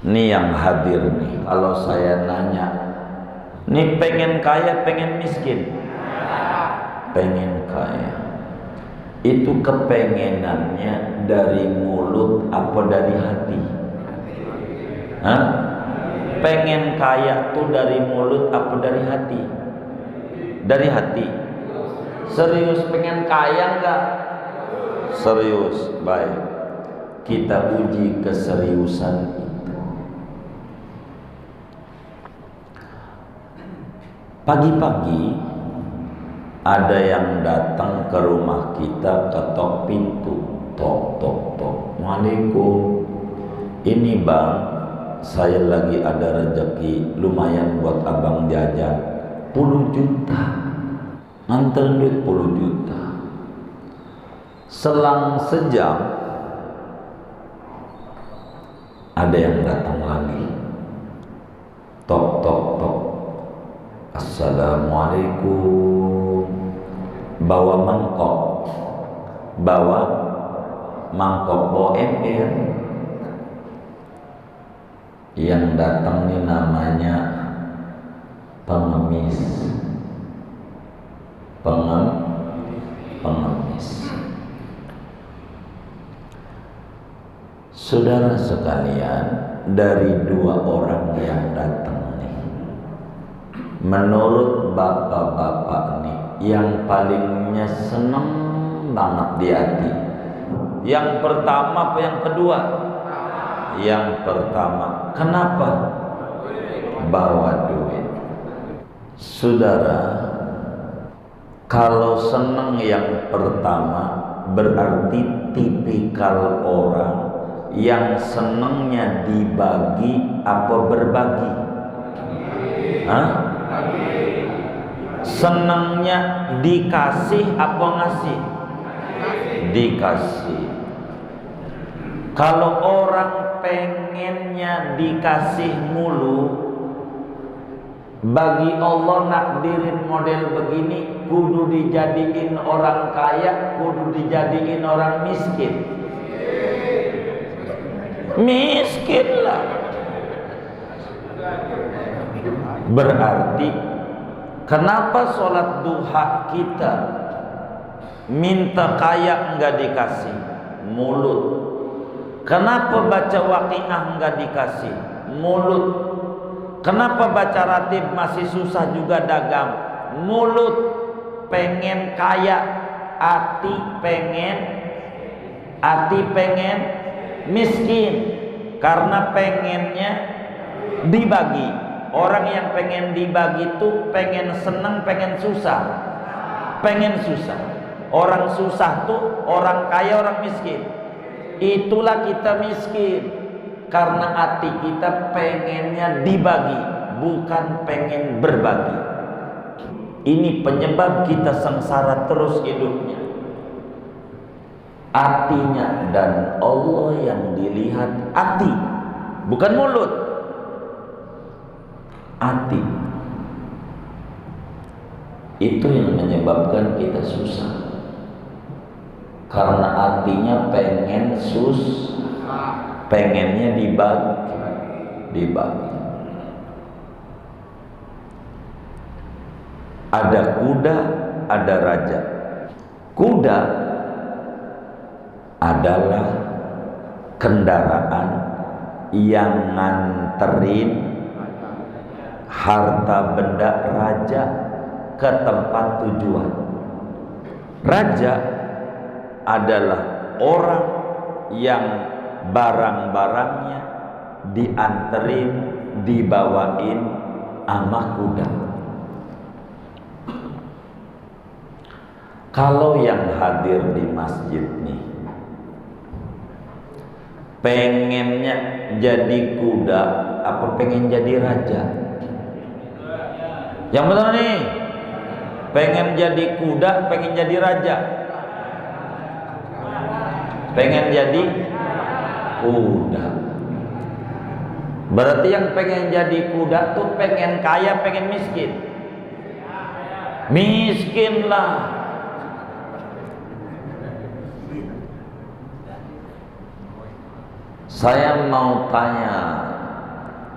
Nih yang hadir nih, kalau saya nanya, nih pengen kaya, pengen miskin? Pengen kaya. Itu kepengenannya dari mulut apa dari hati? Hah? Pengen kaya tuh dari mulut apa dari hati? Dari hati. Serius pengen kaya enggak? Serius. Baik, kita uji keseriusan itu. Pagi-pagi ada yang datang ke rumah kita, ketok pintu, tok tok tok. Waalaikum. Ini bang, saya lagi ada rezeki lumayan buat abang jajan, 10 juta. Nganter duit 10 juta. Selang sejam ada yang datang lagi, tok tok tok. Assalamualaikum. Bawa mangkok, bawa ember. Yang datang nih namanya pengemis. Pengemis. Saudara sekalian, dari 2 orang yang datang nih, menurut bapak-bapak nih, yang palingnya seneng banget di hati, yang pertama apa yang kedua? Yang pertama. Kenapa? Bawa duit. Saudara, kalau seneng yang pertama berarti tipikal orang yang senengnya dibagi apa berbagi? Hah? Senangnya dikasih apa ngasih? Dikasih. Kalau orang pengennya dikasih mulu, bagi Allah nakdirin model begini, kudu dijadiin orang kaya, kudu dijadiin orang miskin. Miskin lah. Berarti kenapa sholat duha kita minta kaya enggak dikasih? Mulut. Kenapa baca waqiah enggak dikasih? Mulut. Kenapa baca ratib masih susah juga dagang? Mulut. Pengen kaya, hati pengen miskin, karena pengennya dibagi. Orang yang pengen dibagi itu pengen seneng, pengen susah. Orang susah tuh orang kaya, orang miskin. Itulah kita miskin, karena hati kita pengennya dibagi, bukan pengen berbagi. Ini penyebab kita sengsara terus hidupnya. Hatinya, dan Allah yang dilihat hati, bukan mulut. Hati itu yang menyebabkan kita susah, karena hatinya pengen pengennya dibagi. Ada kuda, ada raja. Kuda adalah kendaraan yang nganterin harta benda raja ke tempat tujuan. Raja adalah orang yang barang-barangnya dianterin, dibawain sama kuda. Kalau yang hadir di masjid nih pengennya jadi kuda apa pengen jadi raja? Yang benar nih, pengen jadi kuda, pengen jadi raja? Pengen jadi kuda. Berarti yang pengen jadi kuda tuh pengen kaya, pengen miskin? Miskin lah. Saya mau tanya,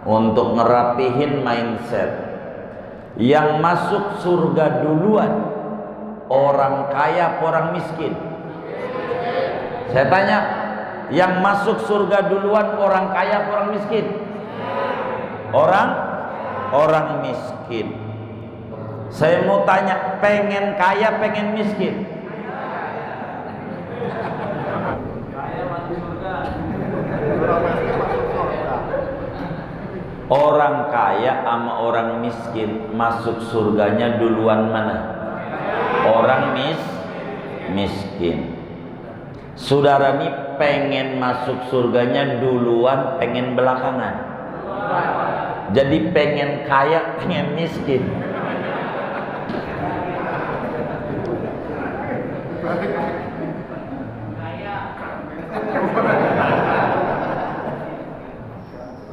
untuk ngerapihin mindset. Yang masuk surga duluan orang kaya apa orang miskin? Saya tanya, yang masuk surga duluan orang kaya apa orang miskin? Orang miskin. Saya mau tanya, pengen kaya pengen miskin? Orang kaya sama orang miskin masuk surganya duluan mana? Orang miskin. Saudara nih pengen masuk surganya duluan, pengen belakangan. Jadi pengen kaya, pengen miskin.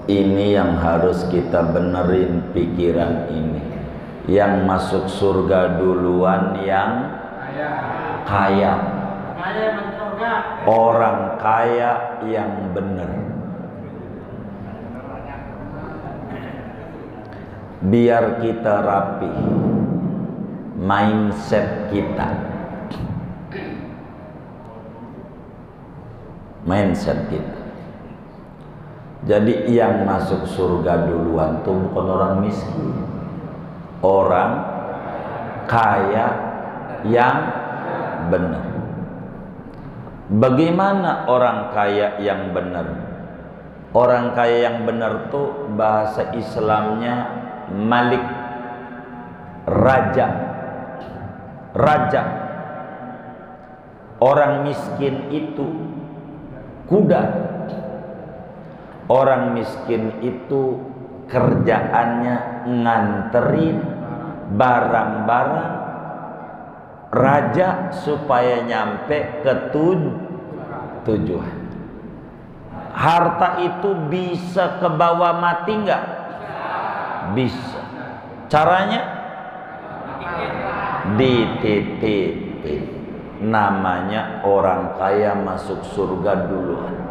Ini yang harus kita benerin pikiran ini. Yang masuk surga duluan yang kaya. Orang kaya yang benar. Biar kita rapi mindset kita. Mindset kita. Jadi yang masuk surga duluan tuh bukan orang miskin, orang kaya yang benar. Bagaimana orang kaya yang benar? Orang kaya yang benar tuh bahasa Islamnya malik, raja. Raja. Orang miskin itu kuda. Orang miskin itu kerjaannya nganterin barang-barang raja supaya nyampe ke tujuan. Harta itu bisa ke bawah mati enggak? Bisa. Caranya dititipin. Namanya orang kaya masuk surga duluan.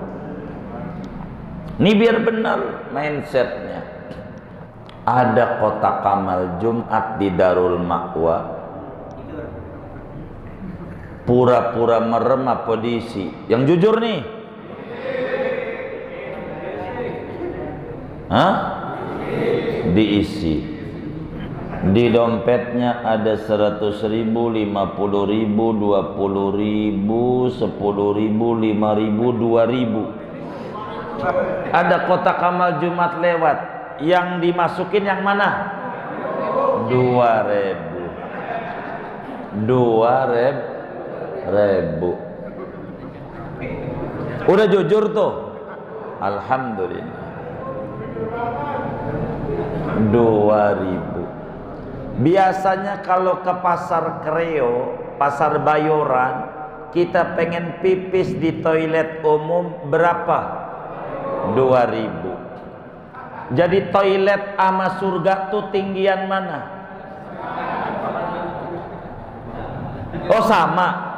Ini biar benar mindsetnya. Ada kotak amal Jumat di Darul Ma'wa. Pura-pura merem apa diisi? Yang jujur nih. Hah? Diisi. Di dompetnya ada 100.000, 50.000, 20.000, 10.000, 5.000, 2.000. Ada kotak amal Jumat lewat, yang dimasukin yang mana? 2.000. 2.000. Udah jujur tuh, alhamdulillah. 2.000. Biasanya kalau ke pasar Kreo, pasar Bayoran, kita pengen pipis di toilet umum berapa? 2.000. Jadi toilet sama surga tuh tinggian mana? Oh sama.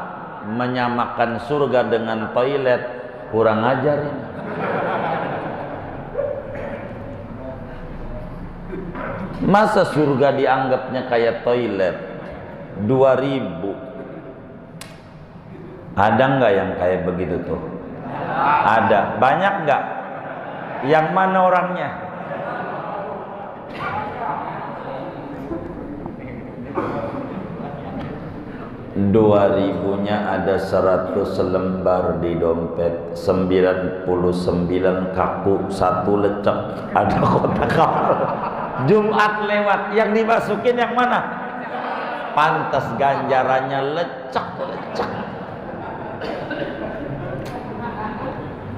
Menyamakan surga dengan toilet, kurang ajar ini. Masa surga dianggapnya kayak toilet? 2.000. Ada nggak yang kayak begitu tuh? Ada. Banyak nggak? Yang mana orangnya? Dua ada 100 lembar di dompet, 99 kaku, 1 lecek. Ada kotak amal Jumat lewat, yang dimasukin yang mana? Pantas ganjarannya lecek.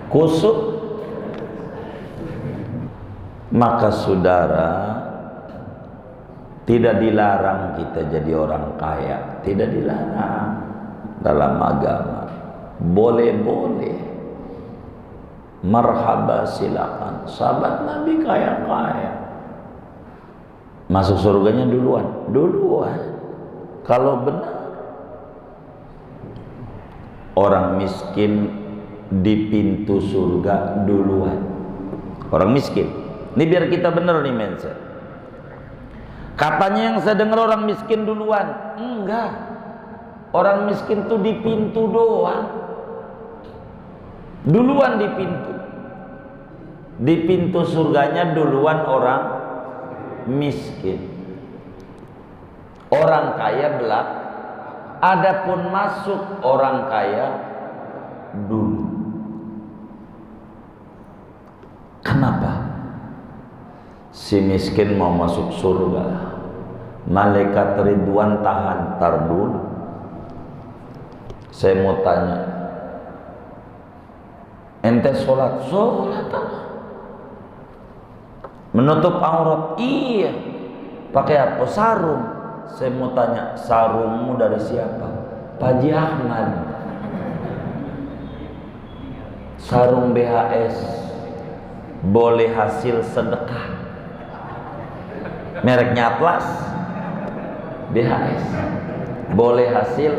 Kusuk. Maka saudara, tidak dilarang kita jadi orang kaya, tidak dilarang dalam agama. Boleh-boleh. Marhaba, silakan. Sahabat Nabi kaya-kaya. Masuk surganya duluan. Kalau benar. Orang miskin di pintu surga duluan. Orang miskin Ini biar kita bener nih mindset. Katanya yang saya dengar orang miskin duluan. Enggak. Orang miskin tuh di pintu doang. Duluan di pintu. Di pintu surganya duluan orang miskin. Orang kaya belak. Adapun masuk orang kaya dulu. Kenapa? Si miskin mau masuk surga, malaikat Ridwan tahan, tar dulu. Saya mau tanya, ente sholat apa? Menutup aurat? Iya. Pakai apa? Sarung. Saya mau tanya, sarungmu dari siapa? Pak Haji Ahmad. Sarung BHS boleh hasil sedekah. Mereknya Atlas, BHS boleh hasil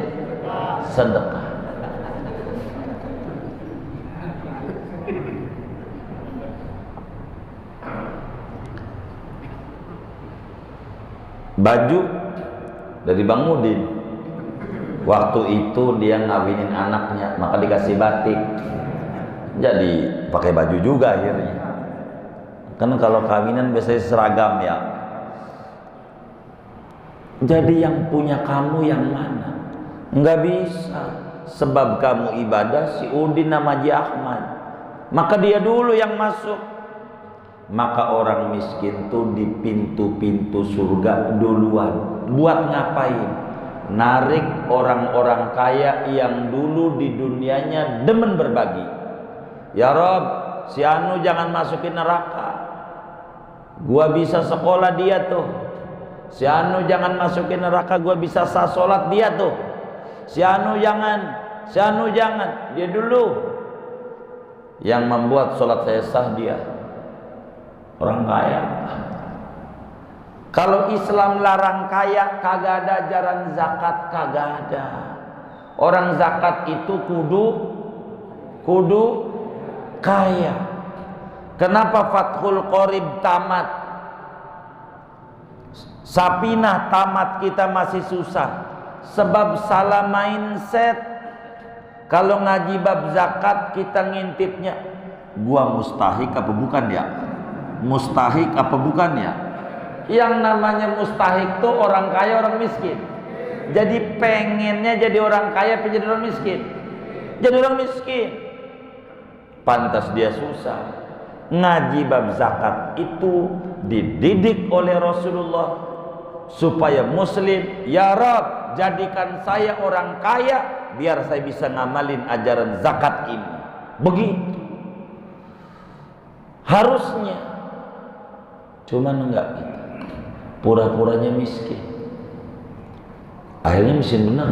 sedekah. Baju dari Bang Mudin. Waktu itu dia ngawinin anaknya, maka dikasih batik. Jadi pakai baju juga akhirnya. Kan kalau kawinan biasanya seragam ya. Jadi yang punya kamu yang mana? Enggak bisa. Sebab kamu ibadah si Udin nama Haji Ahmad. Maka dia dulu yang masuk. Maka orang miskin tuh di pintu-pintu surga duluan. Buat ngapain? Narik orang-orang kaya yang dulu di dunianya demen berbagi. Ya Rob, si Anu jangan masukin neraka. Gua bisa sekolah dia tuh. Si Anu jangan masukin neraka, gua bisa sah sholat dia tuh. Si Anu jangan, si Anu jangan. Dia dulu yang membuat sholat saya sah dia. Orang kaya. Kalau Islam larang kaya, kagak ada ajaran zakat, kagak ada. Orang zakat itu kudu kaya. Kenapa Fathul Qorib tamat? Sapinah tamat kita masih susah. Sebab salah mindset. Kalau ngaji bab zakat kita ngintipnya, gua mustahik apa bukan ya? Mustahik apa bukan ya? Yang namanya mustahik tuh orang kaya orang miskin. Jadi pengennya jadi orang kaya apa jadi orang miskin? Jadi orang miskin. Pantas dia susah. Ngaji bab zakat itu dididik oleh Rasulullah supaya muslim, ya Rabb jadikan saya orang kaya biar saya bisa ngamalin ajaran zakat ini. Begitu harusnya. Cuman enggak kita pura-puranya miskin, akhirnya miskin benar.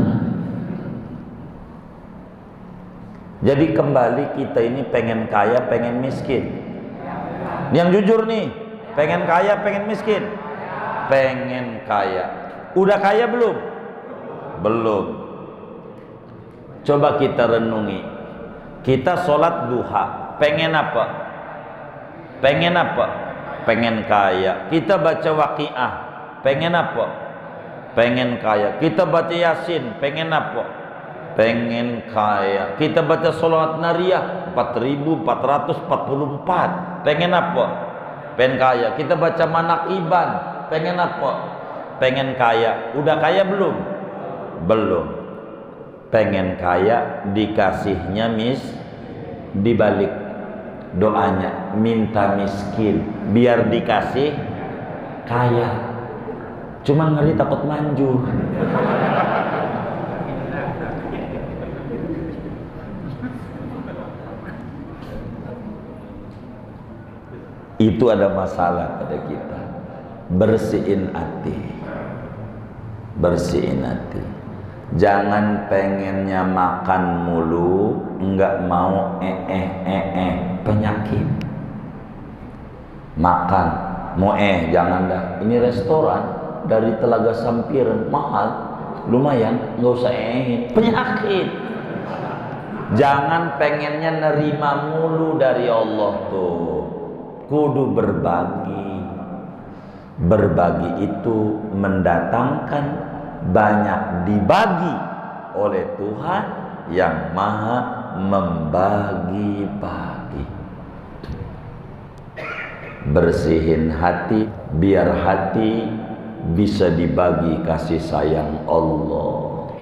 Jadi kembali kita ini pengen kaya pengen miskin. Yang jujur nih, pengen kaya pengen miskin. Pengen kaya. Udah kaya belum? Belum. Coba kita renungi. Kita sholat duha, pengen apa? Pengen apa? Pengen kaya. Kita baca waqiah, pengen apa? Pengen kaya. Kita baca yasin, pengen apa? Pengen kaya. Kita baca sholawat nariyah 4444, pengen apa? Pengen kaya. Kita baca manaqiban, pengen apa? Pengen kaya. Udah kaya belum? Belum. Pengen kaya, dikasihnya dibalik doanya minta miskin biar dikasih kaya. Cuma ngeri takut manjur. Itu ada masalah pada kita. Bersihin hati. Bersihin hati. Jangan pengennya makan mulu, enggak mau penyakit. Makan, mau jangan dah. Ini restoran dari Telaga Sampiran mahal, lumayan, enggak usah penyakit. Jangan pengennya nerima mulu dari Allah tuh. kudu berbagi. Berbagi itu mendatangkan banyak dibagi oleh Tuhan yang maha membagi-bagi. Bersihin hati biar hati bisa dibagi kasih sayang Allah.